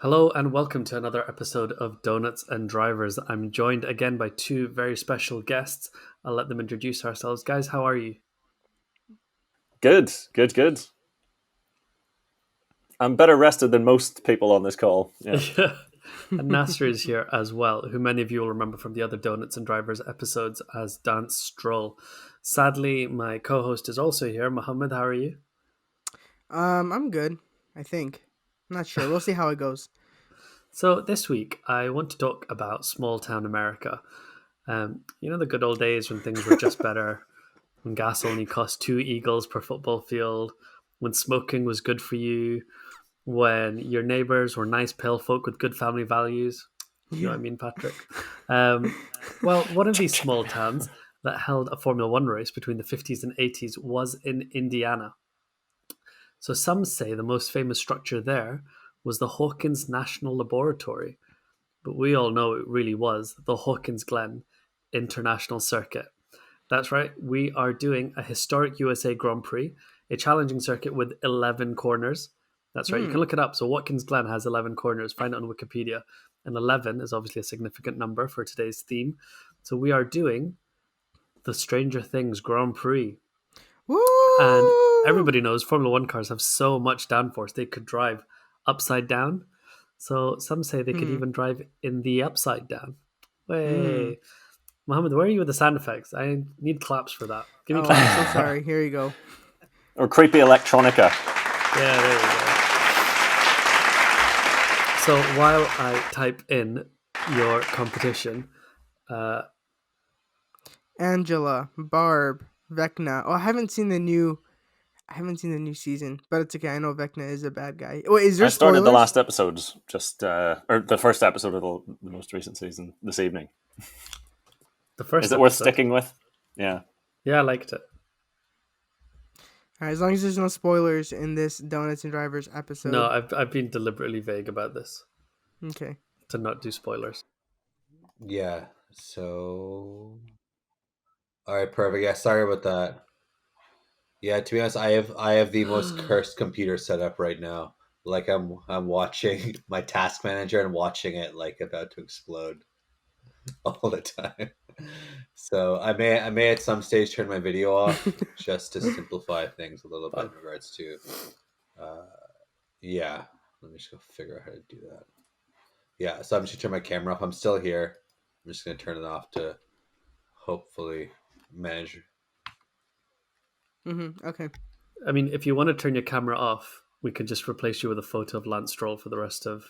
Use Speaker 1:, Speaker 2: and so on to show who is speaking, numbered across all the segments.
Speaker 1: Hello and welcome to another episode of Donuts and Drivers. I'm joined again by two very special guests. I'll let them introduce ourselves. Guys, how are you?
Speaker 2: Good, good, good. I'm better rested than most people on this call. Yeah.
Speaker 1: Yeah. And Nasser is here as well, who many of you will remember from the other Donuts and Drivers episodes as Dance Stroll. Sadly, my co-host is also here. Mohammed, how are you?
Speaker 3: I'm good. I think. I'm not sure. We'll see how it goes.
Speaker 1: So this week, I want to talk about small town America. The good old days when things were just better, when gas only cost two eagles per football field, when smoking was good for you, when your neighbors were nice pale folk with good family values. You know what
Speaker 3: Yeah.
Speaker 1: I mean, Patrick? Well, one of these small towns that held a Formula One race between the 50s and 80s was in Indiana. So some say the most famous structure there was the Hawkins National Laboratory, but we all know it really was the Hawkins Glen International Circuit. That's right, we are doing a historic USA Grand Prix, a challenging circuit with 11 corners. That's right, you can
Speaker 3: Hmm.
Speaker 1: look it up. So Watkins Glen has 11 corners, find it on Wikipedia. And 11 is obviously a significant number for today's theme. So we are doing the Stranger Things Grand Prix. And
Speaker 3: Woo!
Speaker 1: everybody knows Formula One cars have so much downforce, they could drive upside down. So some say they could
Speaker 3: Hmm.
Speaker 1: even drive in the upside down.
Speaker 3: Hmm.
Speaker 1: Way. Mohammed, where are you with the sound effects? I need claps for that. Give me
Speaker 3: Oh, I'm so
Speaker 1: claps.
Speaker 3: sorry. Here you go.
Speaker 2: Or creepy electronica.
Speaker 1: Yeah, there we go. So while I type in your competition, uh,
Speaker 3: Angela, Barb, Vecna. Oh, I haven't seen the new. I haven't seen the new season, but it's okay. I know Vecna is a bad guy. Wait, is there
Speaker 2: I started the
Speaker 3: spoilers?
Speaker 2: last episodes, or the first episode of the most recent season this evening.
Speaker 1: the
Speaker 2: Is
Speaker 1: first
Speaker 2: it worth
Speaker 1: episode.
Speaker 2: sticking with? Yeah.
Speaker 1: Yeah, I liked it.
Speaker 3: All right, as long as there's no spoilers in this Donuts and Drivers
Speaker 1: No,
Speaker 3: episode.
Speaker 1: I've been deliberately vague about this
Speaker 3: Okay.
Speaker 1: to not do spoilers.
Speaker 4: Yeah. All right, perfect. Yeah, sorry about that. Yeah, to be honest, I have the most cursed computer set up right now. Like I'm watching my task manager and watching it like about to explode all the time. So I may at some stage turn my video off just to simplify things a little bit
Speaker 1: Fun.
Speaker 4: in regards to uh yeah. Let me just go figure out how to do that. Yeah, so I'm just gonna turn my camera off. I'm still here. I'm just gonna turn it off to hopefully manage.
Speaker 3: Okay.
Speaker 1: I mean, if you want to turn your camera off, we could just replace you with a photo of Lance Stroll for the rest of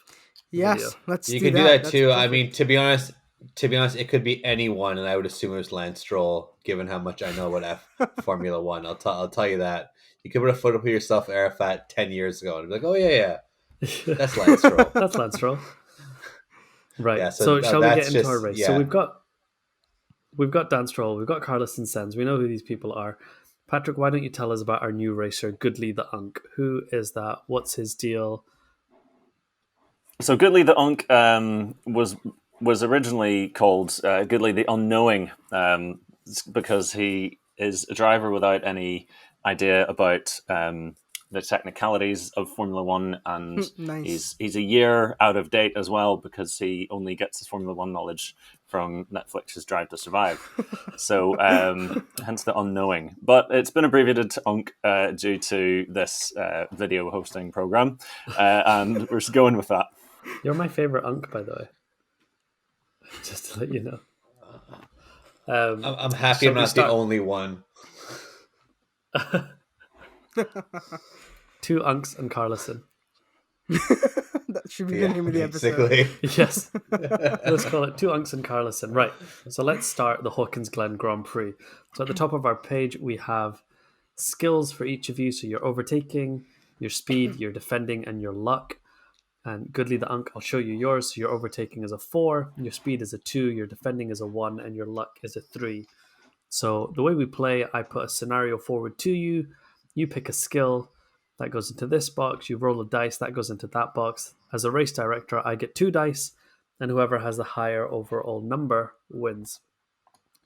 Speaker 1: the
Speaker 3: Yes,
Speaker 1: video.
Speaker 3: let's
Speaker 4: You
Speaker 3: do
Speaker 4: can do
Speaker 3: that.
Speaker 4: that
Speaker 3: That's
Speaker 4: too. I mean,
Speaker 3: perfect.
Speaker 4: to be honest, it could be anyone, and I would assume it was Lance Stroll, given how much I know about Formula One. I'll tell you that. You could put a photo of yourself, Arafat, 10 years ago, and be like, "Oh yeah, yeah, that's Lance Stroll."
Speaker 1: That's Lance Stroll. Right.
Speaker 4: Yeah. So
Speaker 1: So shall we get
Speaker 4: that's
Speaker 1: into our
Speaker 4: just
Speaker 1: race? So
Speaker 4: yeah.
Speaker 1: we've got Dan Stroll, we've got Carlos and Sens. We know who these people are. Patrick, why don't you tell us about our new racer, Goodley the Unk? Who is that? What's his deal?
Speaker 2: So Goodley the Unk was originally called Goodley the Unknowing because he is a driver without any idea about the technicalities of Formula One, and
Speaker 3: Nice.
Speaker 2: he's a year out of date as well because he only gets his Formula One knowledge from Netflix's Drive to Survive. So hence the unknowing. But it's been abbreviated to UNC due to this video hosting program, and we're just going with that.
Speaker 1: You're my favorite Unk, by the way. Just to let you know.
Speaker 4: I'm happy
Speaker 1: Shall
Speaker 4: I'm
Speaker 1: we
Speaker 4: not the
Speaker 1: start?
Speaker 4: only one.
Speaker 1: Two Unks and Carlison.
Speaker 3: That should be the
Speaker 4: Yeah,
Speaker 3: name of the episode.
Speaker 4: basically.
Speaker 1: Yes. Let's call it Two Unks and Carlison. Right. So let's start the Hawkins Glen Grand Prix. So at the top of our page, we have skills for each of you. So your overtaking, your speed, your defending, and your luck. And Goodly the Unk, I'll show you yours. So your overtaking is a 4, your speed is a 2, your defending is a 1, and your luck is a 3. So the way we play, I put a scenario forward to you. You pick a skill that goes into this box. You roll a dice that goes into that box. As a race director, I get 2 dice, and whoever has the higher overall number wins.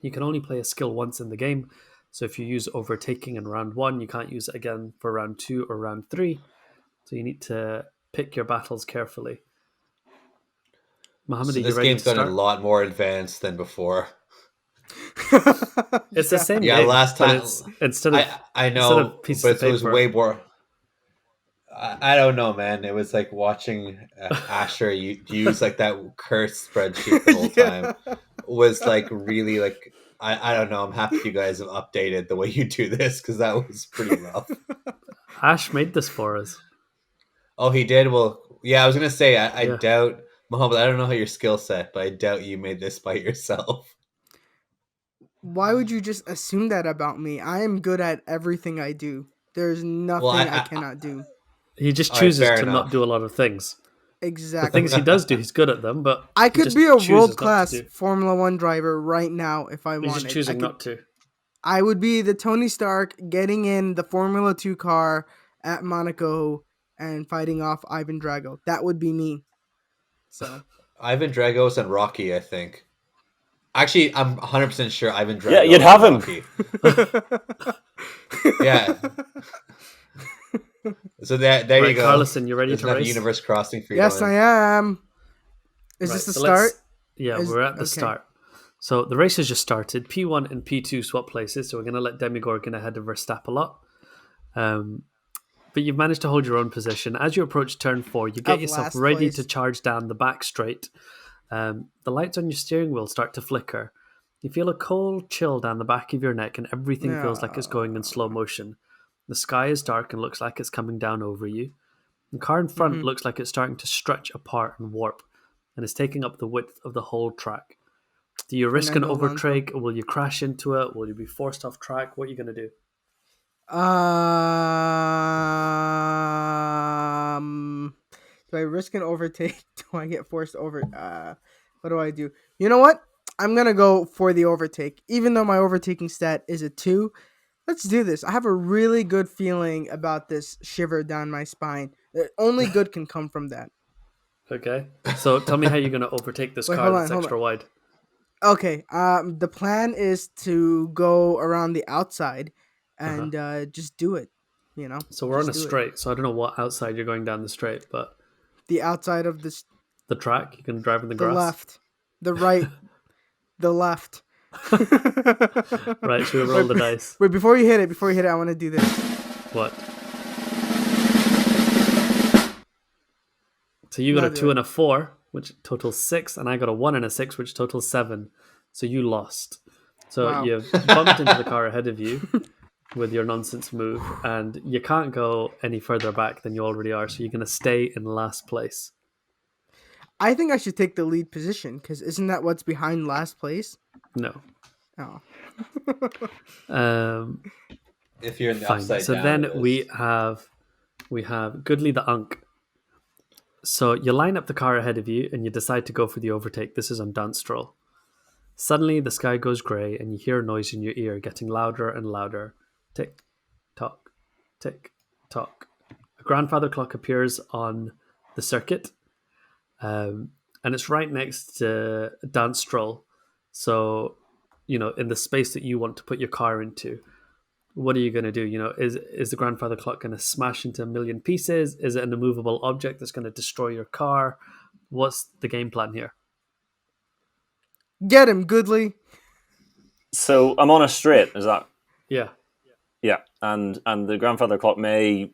Speaker 1: You can only play a skill once in the game. So if you use overtaking in round 1, you can't use it again for round 2 or round 3. So you need to pick your battles carefully. Mohammed,
Speaker 4: So
Speaker 1: are you
Speaker 4: this
Speaker 1: ready to
Speaker 4: game's gotten a
Speaker 1: start?
Speaker 4: lot more advanced than before.
Speaker 1: It's the same
Speaker 4: Yeah,
Speaker 1: game,
Speaker 4: last
Speaker 1: but
Speaker 4: time
Speaker 1: it's instead
Speaker 4: I
Speaker 1: of
Speaker 4: know,
Speaker 1: pieces
Speaker 4: but
Speaker 1: of
Speaker 4: it was
Speaker 1: paper.
Speaker 4: way more. I don't know, man. It was like watching Asher use like that cursed spreadsheet the whole time. Was like really like I don't know. I'm happy you guys have updated the way you do this because that was pretty rough.
Speaker 1: Ash made this for us.
Speaker 4: Oh, he did. Well, yeah. I was gonna say I
Speaker 1: Yeah.
Speaker 4: doubt Mohammed. I don't know how your skill set, but I doubt you made this by yourself.
Speaker 3: Why would you just assume that about me? I am good at everything I do. There's
Speaker 4: Well,
Speaker 3: nothing I cannot do.
Speaker 1: He just
Speaker 4: all right,
Speaker 1: chooses
Speaker 4: fair
Speaker 1: to not
Speaker 4: enough.
Speaker 1: do a lot of things. The things
Speaker 3: Exactly.
Speaker 1: he does do, he's good at them, but
Speaker 3: I
Speaker 1: he
Speaker 3: could
Speaker 1: just
Speaker 3: be a
Speaker 1: chooses not to
Speaker 3: world-class
Speaker 1: do.
Speaker 3: Formula 1 driver right now if I
Speaker 1: He's just
Speaker 3: wanted.
Speaker 1: choosing not to.
Speaker 3: I would be the Tony Stark getting in the Formula 2 car at Monaco and fighting off Ivan Drago. That would be me. So,
Speaker 4: Ivan Dragos and Rocky, I think. Actually, I'm 100% sure Ivan Drago
Speaker 2: Yeah, you'd
Speaker 4: and
Speaker 2: have him.
Speaker 4: Rocky. Yeah. So there
Speaker 1: Right,
Speaker 4: you go.
Speaker 1: Carlson, you ready
Speaker 4: There's
Speaker 1: to
Speaker 4: enough
Speaker 1: race?
Speaker 4: universe crossing for you.
Speaker 3: yes,
Speaker 4: to
Speaker 3: I
Speaker 4: win.
Speaker 3: am. Is
Speaker 1: Right,
Speaker 3: this the
Speaker 1: so
Speaker 3: start?
Speaker 1: Yeah, we're at the start. So the race has just started. P1 and P2 swap places, so we're going to let Demigorgon get ahead of Verstappen a lot. But you've managed to hold your own position. As you approach turn 4, you get
Speaker 3: Of
Speaker 1: yourself
Speaker 3: last
Speaker 1: ready
Speaker 3: place.
Speaker 1: to charge down the back straight. The lights on your steering wheel start to flicker. You feel a cold chill down the back of your neck, and everything feels like it's going in slow motion. The sky is dark and looks like it's coming down over you. The car in front looks like it's starting to stretch apart and warp, and is taking up the width of the whole track. Do you risk an
Speaker 3: Fernando Alonso.
Speaker 1: overtake, or will you crash into it? Will you be forced off track? What are you going to do?
Speaker 3: Do I risk an overtake? Do I get forced over? What do I do? You know what? I'm gonna go for the overtake, even though my overtaking stat is a 2. Let's do this. I have a really good feeling about this shiver down my spine. Only good can come from that.
Speaker 1: Okay, so tell me how you're going to overtake this
Speaker 3: Wait,
Speaker 1: car
Speaker 3: hold
Speaker 1: that's
Speaker 3: on.
Speaker 1: extra wide.
Speaker 3: Okay. The plan is to go around the outside and just do it. You know.
Speaker 1: So we're on a
Speaker 3: Just do it.
Speaker 1: straight, so I don't know what outside you're going down the straight, but
Speaker 3: The outside of this,
Speaker 1: the track, you can drive in the
Speaker 3: the
Speaker 1: grass.
Speaker 3: left, the right, the left.
Speaker 1: Right, should we roll the dice?
Speaker 3: Wait, before you hit it, I want to do this.
Speaker 1: What? So you got
Speaker 3: No,
Speaker 1: a
Speaker 3: do
Speaker 1: 2
Speaker 3: it.
Speaker 1: and a 4, which totals 6, and I got a 1 and a 6, which totals 7. So you lost. So
Speaker 3: Wow.
Speaker 1: you've bumped into the car ahead of you with your nonsense move, and you can't go any further back than you already are, so you're going to stay in last place.
Speaker 3: I think I should take the lead position because isn't that what's behind last place?
Speaker 1: No.
Speaker 3: Oh.
Speaker 4: If you're in the
Speaker 1: Fine.
Speaker 4: upside
Speaker 1: So
Speaker 4: down,
Speaker 1: then
Speaker 4: it is.
Speaker 1: we have Goodly the Unk. So you line up the car ahead of you and you decide to go for the overtake. This is on Dance Stroll. Suddenly the sky goes grey and you hear a noise in your ear getting louder and louder. Tick, tock, tick, tock. A grandfather clock appears on the circuit, and it's right next to Dance Stroll. So, in the space that you want to put your car into. What are you going to do? Is the grandfather clock going to smash into a million pieces? Is it an immovable object that's going to destroy your car? What's the game plan here?
Speaker 3: Get him, Goodly.
Speaker 2: So I'm on a straight. Is that?
Speaker 1: Yeah.
Speaker 2: Yeah, and the grandfather clock may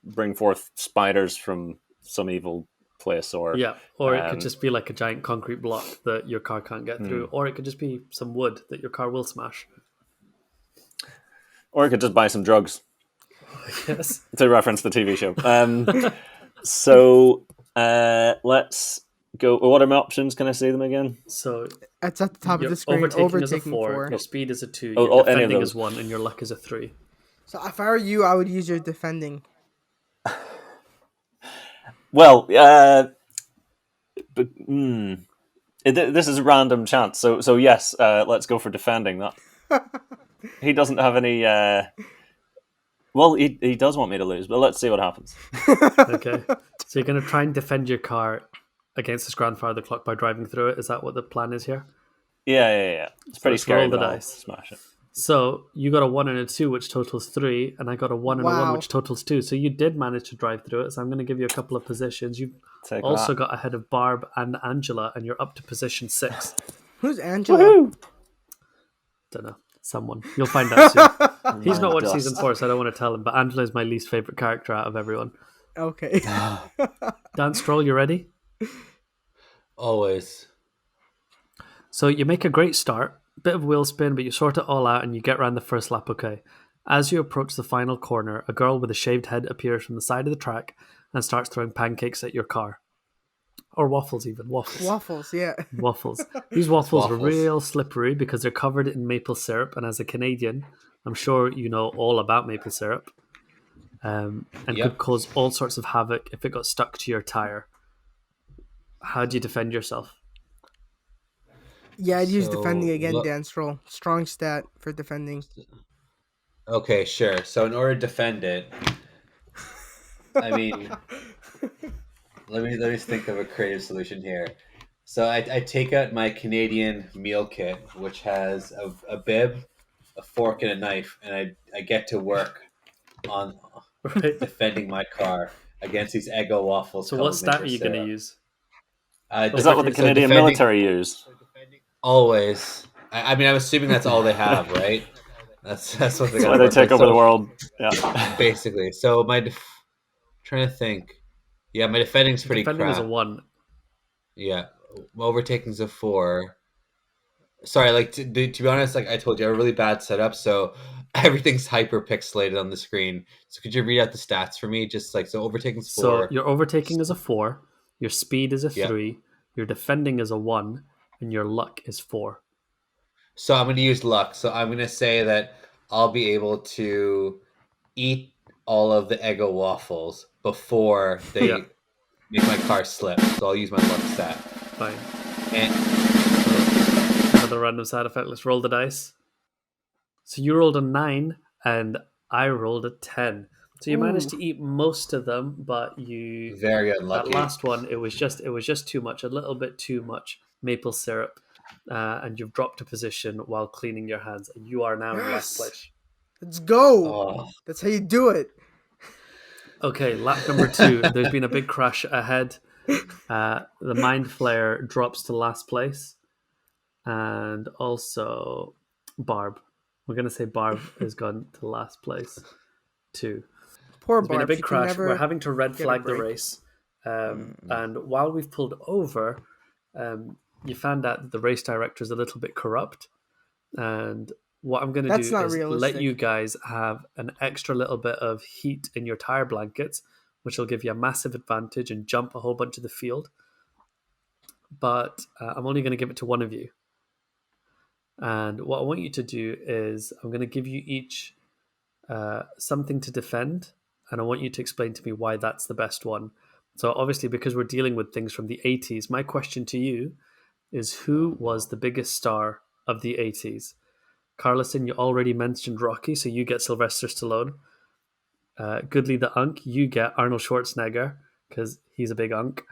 Speaker 2: bring forth spiders from some evil place, or
Speaker 1: Yeah, or it could just be like a giant concrete block that your car can't get through, or it could just be some wood that your car will smash.
Speaker 2: or I could just buy some drugs.
Speaker 1: Yes.
Speaker 2: To reference the TV show. So let's go. What are my options? Can I see them again?
Speaker 1: So
Speaker 3: It's at the top of
Speaker 1: your
Speaker 3: the screen.
Speaker 1: overtaking is a 4,
Speaker 3: 4.
Speaker 1: your speed is a 2,
Speaker 2: Oh,
Speaker 1: your
Speaker 2: any of
Speaker 1: defending
Speaker 2: those.
Speaker 1: is 1, and your luck is a 3.
Speaker 3: So if I were you, I would use your defending.
Speaker 2: Well, this is a random chance. So yes, let's go for defending that. He doesn't have any. Well, he does want me to lose, but let's see what happens.
Speaker 1: Okay. So you're going to try and defend your car against this grandfather clock by driving through it. Is that what the plan is here?
Speaker 2: Yeah. It's pretty
Speaker 1: let's roll
Speaker 2: scary,
Speaker 1: the
Speaker 2: but I'll
Speaker 1: dice.
Speaker 2: smash it.
Speaker 1: So you got a 1 and a 2, which totals 3, and I got a 1 and a 1,
Speaker 3: Wow.
Speaker 1: which totals 2. So you did manage to drive through it. So I'm going to give you a couple of positions. You
Speaker 2: Take
Speaker 1: also
Speaker 2: that.
Speaker 1: got ahead of Barb and Angela, and you're up to position 6.
Speaker 3: Who's Angela?
Speaker 1: Don't know. Someone. You'll find out soon. He's
Speaker 2: My
Speaker 1: not watched
Speaker 2: dust.
Speaker 1: season 4, so I don't want to tell him, but Angela is my least favorite character out of everyone.
Speaker 3: Okay.
Speaker 1: Dance Stroll, you ready?
Speaker 4: Always.
Speaker 1: So you make a great start, bit of wheel spin, but you sort it all out and you get around the first lap okay. As you approach the final corner, a girl with a shaved head appears from the side of the track and starts throwing pancakes at your car. Or waffles even, waffles.
Speaker 3: Waffles, yeah.
Speaker 1: Waffles. These waffles are
Speaker 4: waffles.
Speaker 1: real slippery because they're covered in maple syrup, and as a Canadian, I'm sure you know all about maple syrup. And
Speaker 4: Yep.
Speaker 1: could cause all sorts of havoc if it got stuck to your tire. How do you defend yourself?
Speaker 3: Yeah, I'd use
Speaker 4: So,
Speaker 3: defending again,
Speaker 4: look-
Speaker 3: Dance Stroll. Strong stat for defending.
Speaker 4: Okay, sure. So in order to defend it, I mean, let me think of a creative solution here. So I take out my Canadian meal kit, which has a bib, a fork, and a knife, and I get to work on
Speaker 1: Right?
Speaker 4: defending my car against these Eggo waffles.
Speaker 1: So
Speaker 4: called
Speaker 1: what stat are
Speaker 4: maple
Speaker 1: you going to
Speaker 4: syrup.
Speaker 1: use?
Speaker 2: Is that what the
Speaker 4: So
Speaker 2: Canadian
Speaker 4: defending-
Speaker 2: military use?
Speaker 4: Always. I mean, I'm assuming that's all they have, right? That's what they
Speaker 2: That's
Speaker 4: got.
Speaker 2: why they take over the world. Yeah.
Speaker 4: Basically. So trying to think. Yeah, my defending's pretty
Speaker 1: Defending
Speaker 4: crap.
Speaker 1: is a 1.
Speaker 4: Yeah, overtaking's a 4. Sorry, like to be honest, like I told you, I have a really bad setup, so everything's hyper pixelated on the screen. So could you read out the stats for me? Just like so, overtaking's 4.
Speaker 1: So your overtaking is a 4, your speed is a
Speaker 4: Yeah.
Speaker 1: 3, your defending is a 1, and your luck is 4.
Speaker 4: So I'm going to use luck. So I'm going to say that I'll be able to eat all of the Eggo waffles before they
Speaker 1: Yeah.
Speaker 4: make my car slip. So I'll use my luck stat.
Speaker 1: Fine.
Speaker 4: And
Speaker 1: Another random side effect. Let's roll the dice. So you rolled a 9, and I rolled a 10. So you managed to eat most of them, but you
Speaker 4: very
Speaker 1: that
Speaker 4: unlucky.
Speaker 1: last one it was just too much, a little bit too much maple syrup, and you've dropped a position while cleaning your hands, and you are now in last
Speaker 3: Yes.
Speaker 1: place.
Speaker 3: Let's go.
Speaker 4: Oh,
Speaker 3: That's how you do it.
Speaker 1: Okay, lap number 2. There's been a big crash ahead. The Mind Flayer drops to last place, and also Barb. We're gonna say Barb has gone to last place too.
Speaker 3: Poor
Speaker 1: There's
Speaker 3: Barb.
Speaker 1: been a big
Speaker 3: she can
Speaker 1: crash.
Speaker 3: never
Speaker 1: We're having to red
Speaker 3: get a
Speaker 1: flag the
Speaker 3: break.
Speaker 1: race, and while we've pulled over, you found out that the race director is a little bit corrupt. And what I'm going to
Speaker 3: That's
Speaker 1: do
Speaker 3: not
Speaker 1: is let
Speaker 3: realistic.
Speaker 1: you guys have an extra little bit of heat in your tire blankets, which will give you a massive advantage and jump a whole bunch of the field. But I'm only going to give it to one of you. And what I want you to do is I'm going to give you each something to defend, and I want you to explain to me why that's the best one. So obviously, because we're dealing with things from the 80s, my question to you is who was the biggest star of the 80s? Carlison, you already mentioned Rocky, so you get Sylvester Stallone. Goodly the Unk, you get Arnold Schwarzenegger, because he's a big unk.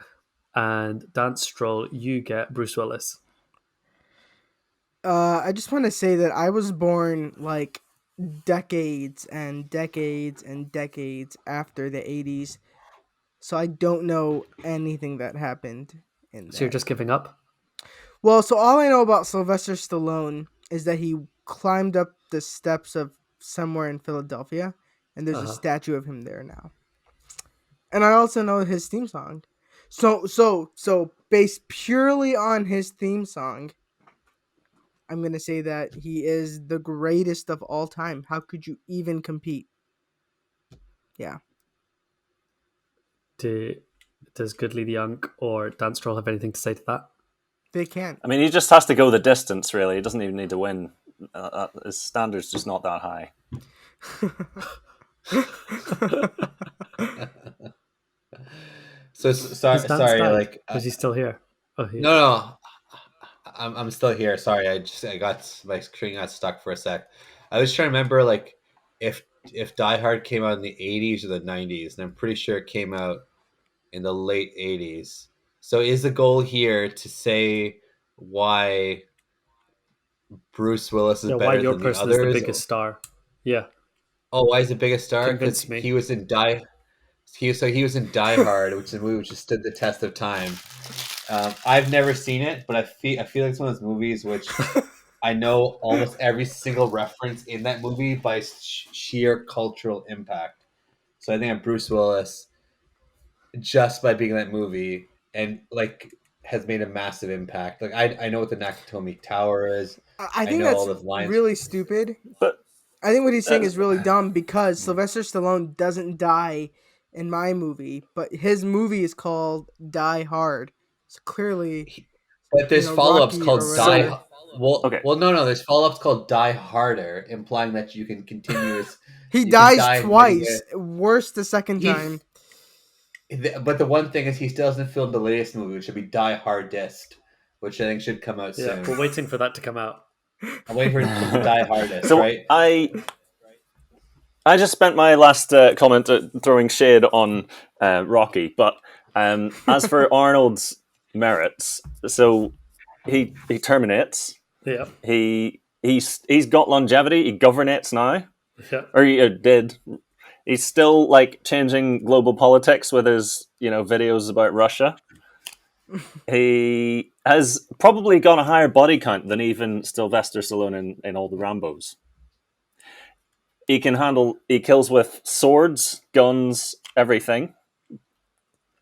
Speaker 1: And Dance Stroll, you get Bruce Willis.
Speaker 3: I just want to say that I was born like decades and decades and decades after the 80s. So I don't know anything that happened in that.
Speaker 1: So you're just giving up?
Speaker 3: Well, so all I know about Sylvester Stallone is that he climbed up the steps of somewhere in Philadelphia, and there's a statue of him there now. And I also know his theme song. So based purely on his theme song, I'm gonna say that he is the greatest of all time. How could you even compete? Yeah.
Speaker 1: Does Goodly the Unk or Dance Stroll have anything to say to that?
Speaker 3: They can't.
Speaker 2: I mean, he just has to go the distance, really. He doesn't even need to win. His standard's just not that high.
Speaker 4: so
Speaker 1: Is
Speaker 4: sorry,
Speaker 1: Dance
Speaker 4: sorry.
Speaker 1: died?
Speaker 4: Like
Speaker 1: Was he still here? Oh, he,
Speaker 4: no, I'm still here. Sorry, I got my screen got stuck for a sec. I was trying to remember like if Die Hard came out in the 80s or the 90s, and I'm pretty sure it came out in the late 80s. So is the goal here to say why Bruce Willis is
Speaker 1: Yeah, why
Speaker 4: better
Speaker 1: your
Speaker 4: than the
Speaker 1: person is the
Speaker 4: others.
Speaker 1: biggest star? Yeah,
Speaker 4: Oh, why is the biggest star? Because
Speaker 1: convince me.
Speaker 4: he was in he was in Die Hard, which is a movie which has stood the test of time. I've never seen it, but I feel like it's one of those movies which I know almost every single reference in that movie by sheer cultural impact. So I think I'm Bruce Willis just by being in that movie and like has made a massive impact. Like I know what the Nakatomi Tower is.
Speaker 3: I
Speaker 4: I
Speaker 3: think
Speaker 4: know all
Speaker 3: that's
Speaker 4: the lines.
Speaker 3: really stupid.
Speaker 2: But
Speaker 3: I think what he's saying
Speaker 2: uh,
Speaker 3: is really dumb because Sylvester Stallone doesn't die in my movie, but his movie is called Die Hard. So clearly,
Speaker 4: But there's follow-ups
Speaker 3: Rocky or
Speaker 4: called
Speaker 2: so
Speaker 3: whatever.
Speaker 4: Die. Well,
Speaker 2: okay.
Speaker 4: no. There's follow-ups called Die Harder, implying that you can continuous.
Speaker 3: He
Speaker 4: You can
Speaker 3: dies
Speaker 4: die in many.
Speaker 3: twice. Worse the second
Speaker 4: He,
Speaker 3: time.
Speaker 4: but the one thing is, he still hasn't filmed the latest movie, which should be Die Hardest, which I think should come out
Speaker 1: Yeah,
Speaker 4: soon.
Speaker 1: we're waiting for that to come out.
Speaker 4: I'm waiting for it to Die Hardest,
Speaker 2: So
Speaker 4: right?
Speaker 2: I just spent my last comment throwing shade on Rocky, but as for Arnold's merits, so he terminates.
Speaker 1: Yeah,
Speaker 2: He's got longevity. He governates now,
Speaker 1: yeah,
Speaker 2: or he did. He's still like changing global politics with his videos about Russia. He has probably got a higher body count than even Sylvester Stallone in all the Rambos. He can handle. He kills with swords, guns, everything.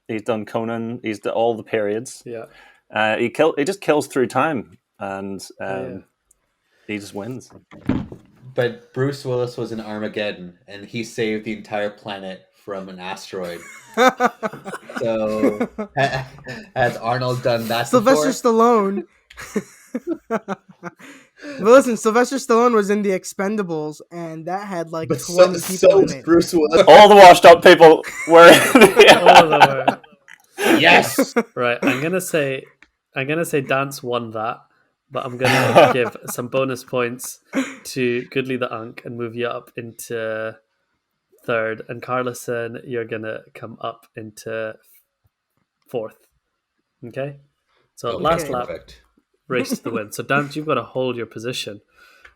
Speaker 2: He's done Conan. He's done all the periods.
Speaker 1: yeah.
Speaker 2: He just kills through time, and
Speaker 1: Yeah.
Speaker 2: he just wins.
Speaker 4: But Bruce Willis was in Armageddon, and he saved the entire planet from an asteroid. So has Arnold done that
Speaker 3: Sylvester
Speaker 4: before?
Speaker 3: Stallone. But listen, Sylvester Stallone was in the Expendables, and that had like
Speaker 4: But
Speaker 3: 20 people in
Speaker 4: is
Speaker 3: it.
Speaker 4: Bruce Willis.
Speaker 2: All the washed up people were.
Speaker 1: All of them were.
Speaker 4: Yes.
Speaker 1: Right, I'm gonna say Dance won that, but I'm gonna give some bonus points to Goodly the Unk and move you up into third, and Carlison, you're gonna come up into fourth. Okay, so
Speaker 4: Okay,
Speaker 1: last
Speaker 3: Okay.
Speaker 1: lap,
Speaker 4: perfect.
Speaker 1: race to the win. So Dance, you've got to hold your position.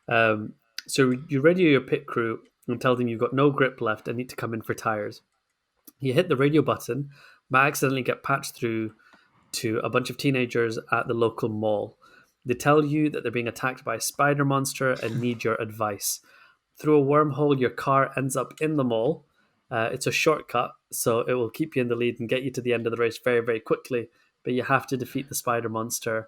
Speaker 1: So you radio your pit crew and tell them you've got no grip left and need to come in for tires. You hit the radio button, but accidentally get patched through to a bunch of teenagers at the local mall. They tell you that they're being attacked by a spider monster and need your advice. Through a wormhole, your car ends up in the mall. It's a shortcut, so it will keep you in the lead and get you to the end of the race very, very quickly. But you have to defeat the spider monster on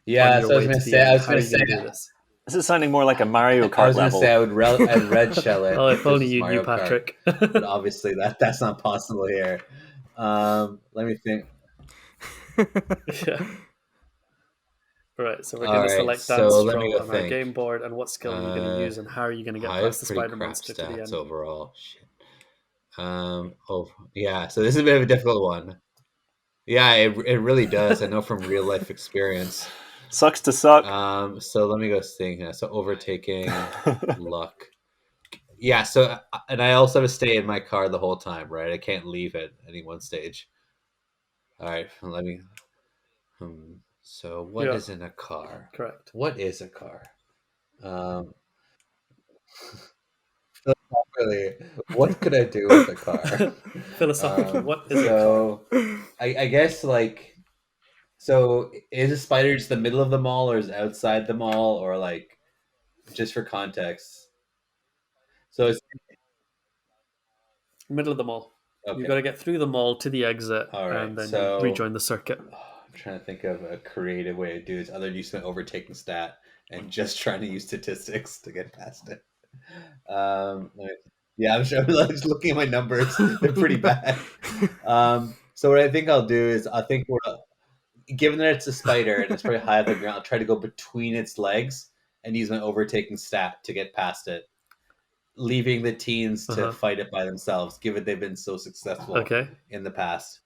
Speaker 4: Yeah,
Speaker 1: your
Speaker 4: so
Speaker 1: way to the end. How are you going to do this?
Speaker 2: This is sounding more like a Mario
Speaker 4: I
Speaker 2: Kart
Speaker 4: was gonna
Speaker 2: level.
Speaker 4: say I'd red shell it.
Speaker 1: Oh, if
Speaker 4: because
Speaker 1: only
Speaker 4: it's
Speaker 1: you knew,
Speaker 4: Mario Kart,
Speaker 1: Patrick.
Speaker 4: but obviously that's not possible here. Let me think.
Speaker 1: Yeah. Right, so we're
Speaker 4: All
Speaker 1: going to
Speaker 4: right,
Speaker 1: select
Speaker 4: so
Speaker 1: Dance
Speaker 4: let me
Speaker 1: Stroll
Speaker 4: go
Speaker 1: on our
Speaker 4: think.
Speaker 1: game board, and what skill are you going to use, and how are you going to get
Speaker 4: I
Speaker 1: past
Speaker 4: have
Speaker 1: the
Speaker 4: pretty
Speaker 1: spider
Speaker 4: crap
Speaker 1: monster to the
Speaker 4: stats
Speaker 1: end?
Speaker 4: overall. Shit. Oh yeah. So this is a bit of a difficult one. Yeah, it really does. I know from real life experience.
Speaker 2: Sucks to suck.
Speaker 4: So let me go think. So overtaking, luck. Yeah. So and I also have to stay in my car the whole time, right? I can't leave at any one stage. All right. Let me. So what
Speaker 1: Yeah,
Speaker 4: is in a car?
Speaker 1: correct.
Speaker 4: What is a car? Um, really, what could I do with a car?
Speaker 1: Philosophically, what is a car?
Speaker 4: So I guess like so is a spider just the middle of the mall or is it outside the mall or like just for context? So it's
Speaker 1: Middle of the mall.
Speaker 4: okay.
Speaker 1: You've got to get through the mall to the exit,
Speaker 4: All
Speaker 1: and
Speaker 4: right.
Speaker 1: then
Speaker 4: So
Speaker 1: you rejoin the circuit.
Speaker 4: I'm trying to think of a creative way to do this other than using my overtaking stat and just trying to use statistics to get past it. Like, yeah, I'm sure. I'm just looking at my numbers; they're pretty bad. So what I think I'll do is given that it's a spider and it's pretty high off the ground, I'll try to go between its legs and use my overtaking stat to get past it, leaving the teens to fight it by themselves, given they've been so successful
Speaker 1: Okay,
Speaker 4: in the past.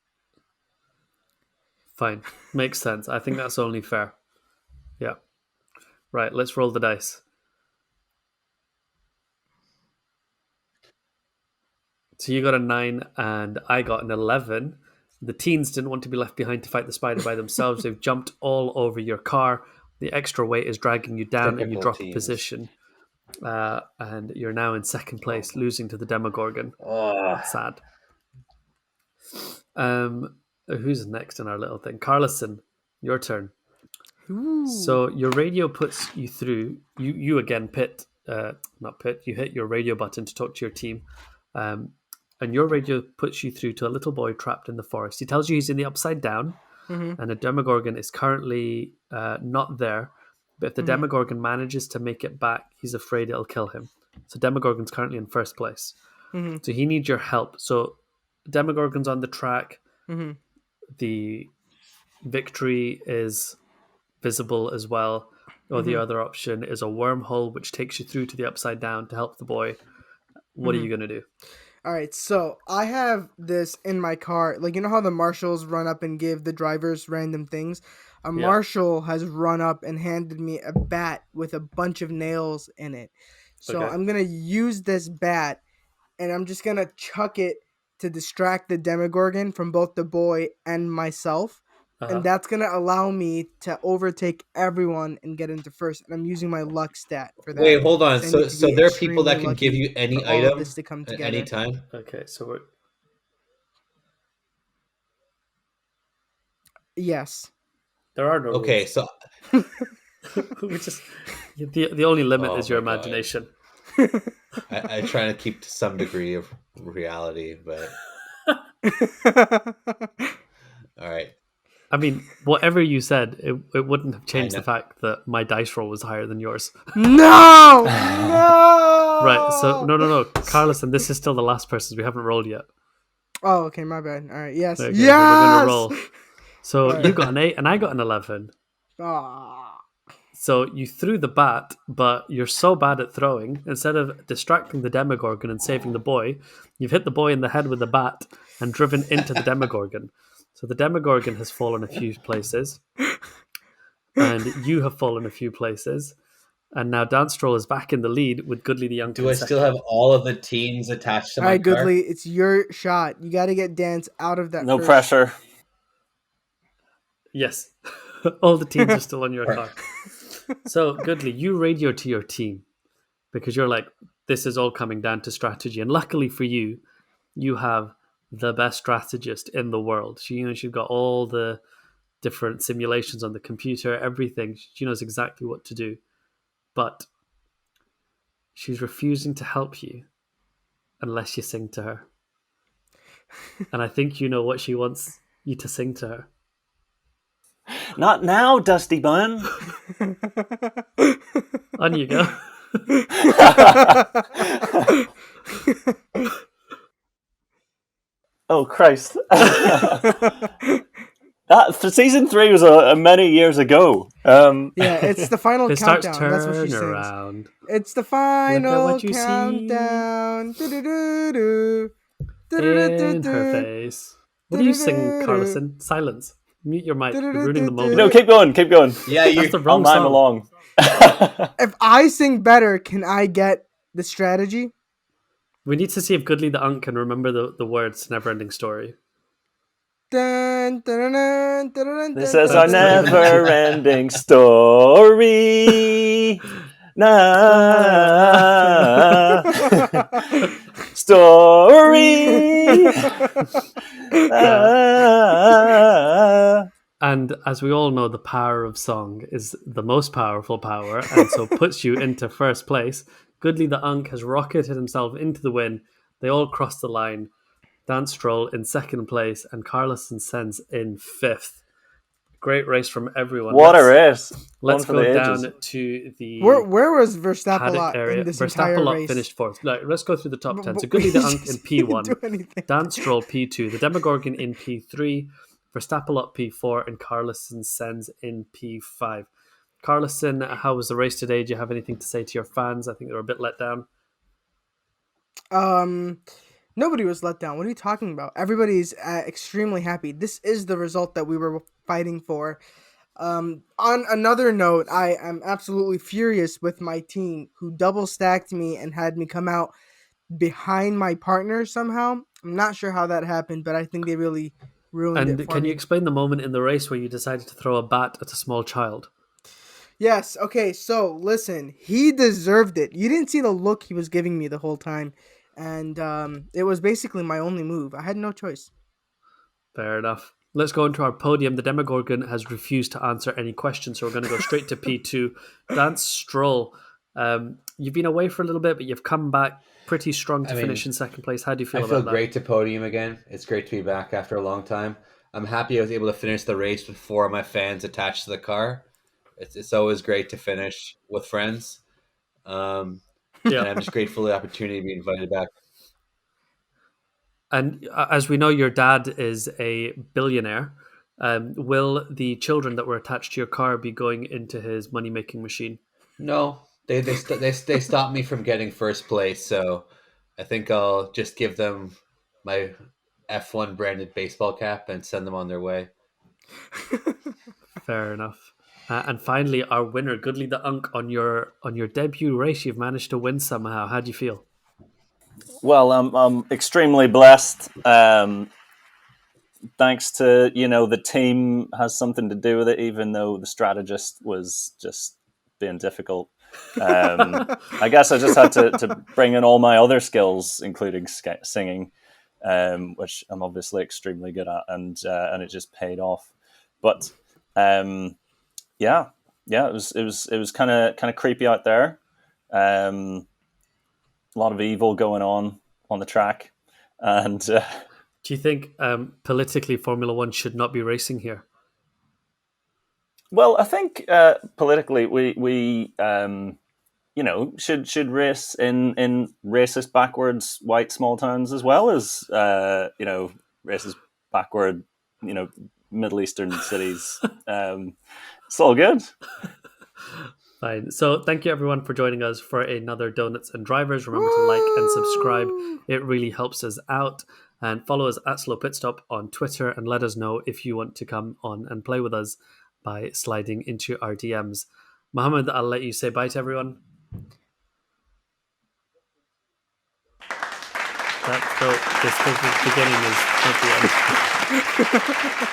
Speaker 1: fine. Makes sense. I think that's only fair. Yeah. Right, let's roll the dice. So you got a 9 and I got an 11. The teens didn't want to be left behind to fight the spider by themselves. They've jumped all over your car. The extra weight is dragging you down, and you
Speaker 4: Typical
Speaker 1: drop a
Speaker 4: teams.
Speaker 1: position. And you're now in second place, losing to the Demogorgon.
Speaker 4: Ugh.
Speaker 1: Sad. Who's next in our little thing? Carlison, your turn.
Speaker 3: Ooh.
Speaker 1: So your radio puts you through. You again not pit. You hit your radio button to talk to your team, and your radio puts you through to a little boy trapped in the forest. He tells you he's in the Upside Down, and a Demogorgon is currently not there. But if the Demogorgon manages to make it back, he's afraid it'll kill him. So Demogorgon's currently in first place. So he needs your help. So Demogorgon's on the track. The victory is visible as well. Or the other option is a wormhole which takes you through to the Upside Down to help the boy. What are you going to do?
Speaker 3: All right, so I have this in my car. Like, you know how the marshals run up and give the drivers random things? A marshal has run up and handed me a bat with a bunch of nails in it. So
Speaker 1: Okay.
Speaker 3: I'm going to use this bat, and I'm just going to chuck it to distract the Demogorgon from both the boy and myself. And that's going to allow me to overtake everyone and get into first. And I'm using my luck stat for that.
Speaker 4: Wait, hold on.
Speaker 3: I
Speaker 4: So
Speaker 3: need to
Speaker 4: so
Speaker 3: be
Speaker 4: there are people that
Speaker 3: extremely
Speaker 4: can give
Speaker 3: lucky
Speaker 4: you any
Speaker 3: for all of
Speaker 4: item
Speaker 3: this to come
Speaker 4: at
Speaker 3: together.
Speaker 4: any time?
Speaker 1: Okay, so we're...
Speaker 3: Yes.
Speaker 1: there are no
Speaker 4: Okay,
Speaker 1: rules.
Speaker 4: so
Speaker 1: We just the only limit
Speaker 4: Oh
Speaker 1: is your
Speaker 4: my God.
Speaker 1: imagination.
Speaker 4: I try to keep to some degree of reality, but all right.
Speaker 1: I mean, whatever you said, it wouldn't have changed
Speaker 4: know.
Speaker 1: the fact that my dice roll was higher than yours.
Speaker 3: No! No!
Speaker 1: Right, so no. Carlison, this is still the last person. We haven't rolled yet.
Speaker 3: Oh, okay, my bad. All right, yes.
Speaker 1: Okay,
Speaker 3: Yes!
Speaker 1: we're going to roll. So you got an 8 and I got an 11.
Speaker 3: Ah.
Speaker 1: So you threw the bat, but you're so bad at throwing, instead of distracting the Demogorgon and saving the boy, you've hit the boy in the head with the bat and driven into the Demogorgon. So the Demogorgon has fallen a few places, and you have fallen a few places, and now Dance Stroll is back in the lead with Goodly the Young.
Speaker 4: Do I still have all of the teams attached to
Speaker 3: All
Speaker 4: my
Speaker 3: right,
Speaker 4: car?
Speaker 3: Goodly, it's your shot. You got to get Dance out of that.
Speaker 2: No
Speaker 3: first-
Speaker 2: pressure.
Speaker 1: Yes. All the teams are still on your car. So, Goodly, you radio to your team because you're like, this is all coming down to strategy. And luckily for you, you have the best strategist in the world. She's got all the different simulations on the computer, everything. She knows exactly what to do. But she's refusing to help you unless you sing to her. And I think you know what she wants you to sing to her.
Speaker 2: Not now, Dusty Bun.
Speaker 1: On you go.
Speaker 2: Oh, Christ. That for season 3 was a many years ago.
Speaker 3: Yeah, it's the final
Speaker 1: It starts
Speaker 3: countdown. That's what she
Speaker 1: turn
Speaker 3: sings.
Speaker 1: around.
Speaker 3: It's the final
Speaker 1: what you see
Speaker 3: countdown. Do-do-do-do.
Speaker 1: In her face. What do you sing, Carlison? Silence. Mute your mic. You're ruining the moment.
Speaker 2: No, keep going, keep going.
Speaker 4: Yeah,
Speaker 1: That's
Speaker 4: you.
Speaker 1: the
Speaker 2: I'll
Speaker 1: wrong
Speaker 2: mime
Speaker 1: song.
Speaker 2: along.
Speaker 3: If I sing better, can I get the strategy?
Speaker 1: We need to see if Goodly the Unk can remember the words to Neverending Story.
Speaker 3: Dun, dun, dun, dun, dun,
Speaker 2: This
Speaker 3: dun,
Speaker 2: is
Speaker 3: dun,
Speaker 2: our
Speaker 1: That's
Speaker 3: dun,
Speaker 1: not even-
Speaker 2: never-ending story. Na story.
Speaker 1: And as we all know, the power of song is the most powerful power, and so puts you into first place. Goodly the Unk has rocketed himself into the win. They all cross the line. Dance Stroll in second place, and Carlison Sens in fifth. Great race from everyone.
Speaker 2: What a race.
Speaker 1: Let's
Speaker 2: One for
Speaker 1: go
Speaker 2: the ages.
Speaker 1: down to the
Speaker 3: Where was Verstappen
Speaker 1: paddock area.
Speaker 3: in this entire
Speaker 1: Verstappen
Speaker 3: race?
Speaker 1: finished fourth. Like, let's go through the top 10. So
Speaker 3: But
Speaker 1: Goodly the
Speaker 3: we
Speaker 1: Unk in
Speaker 3: just didn't
Speaker 1: P1.
Speaker 3: do anything.
Speaker 1: Dance Stroll P2, the Demogorgon in P3, Verstappen P4, and Carlison Sens in P5. Carlison, how was the race today? Do you have anything to say to your fans? I think they were a bit let down.
Speaker 3: Nobody was let down. What are you talking about? Everybody's extremely happy. This is the result that we were fighting for. On another note, I am absolutely furious with my team who double stacked me and had me come out behind my partner somehow. I'm not sure how that happened, but I think they really ruined it
Speaker 1: And
Speaker 3: for
Speaker 1: can
Speaker 3: me.
Speaker 1: you explain the moment in the race where you decided to throw a bat at a small child?
Speaker 3: Yes. Okay. So listen, he deserved it. You didn't see the look he was giving me the whole time, and it was basically my only move. I had no choice.
Speaker 1: Fair enough. Let's go into our podium. The Demogorgon has refused to answer any questions, so we're going to go straight to P2. Dance Stroll. You've been away for a little bit, but you've come back pretty strong to
Speaker 4: I mean,
Speaker 1: finish in second place. How do you
Speaker 4: I
Speaker 1: feel
Speaker 4: feel
Speaker 1: about that?
Speaker 4: great to podium again. It's great to be back after a long time. I'm happy I was able to finish the race with four of my fans attached to the car. It's always great to finish with friends. Um,
Speaker 1: Yeah.
Speaker 4: and I'm just grateful for the opportunity to be invited back.
Speaker 1: And as we know, your dad is a billionaire. Will the children that were attached to your car be going into his money making machine?
Speaker 4: No, they stopped me from getting first place, so I think I'll just give them my F1 branded baseball cap and send them on their way.
Speaker 1: Fair enough. And finally, our winner, Goodly the Unk, on your debut race, you've managed to win somehow. How do you feel?
Speaker 2: Well, I'm extremely blessed. Thanks to the team has something to do with it, even though the strategist was just being difficult. I guess I just had to bring in all my other skills, including singing, which I'm obviously extremely good at, and it just paid off. But yeah, it was kind of creepy out there. A lot of evil going on the track, and
Speaker 1: Do you think politically Formula One should not be racing here?
Speaker 2: well, I think politically we should race in racist backwards white small towns as well as racist backward Middle Eastern cities. It's all good.
Speaker 1: Fine. So thank you everyone for joining us for another Donuts and Drivers. Remember to like and subscribe.
Speaker 3: Woo!
Speaker 1: It really helps us out. And follow us at Slow Pit Stop on Twitter and let us know if you want to come on and play with us by sliding into our DMs. Mohammed, I'll let you say bye to everyone. This beginning is not the end.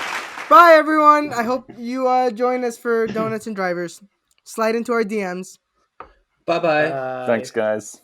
Speaker 3: Bye, everyone. I hope you join us for Donuts and Drivers. Slide into our DMs.
Speaker 4: Bye bye.
Speaker 2: Thanks, guys.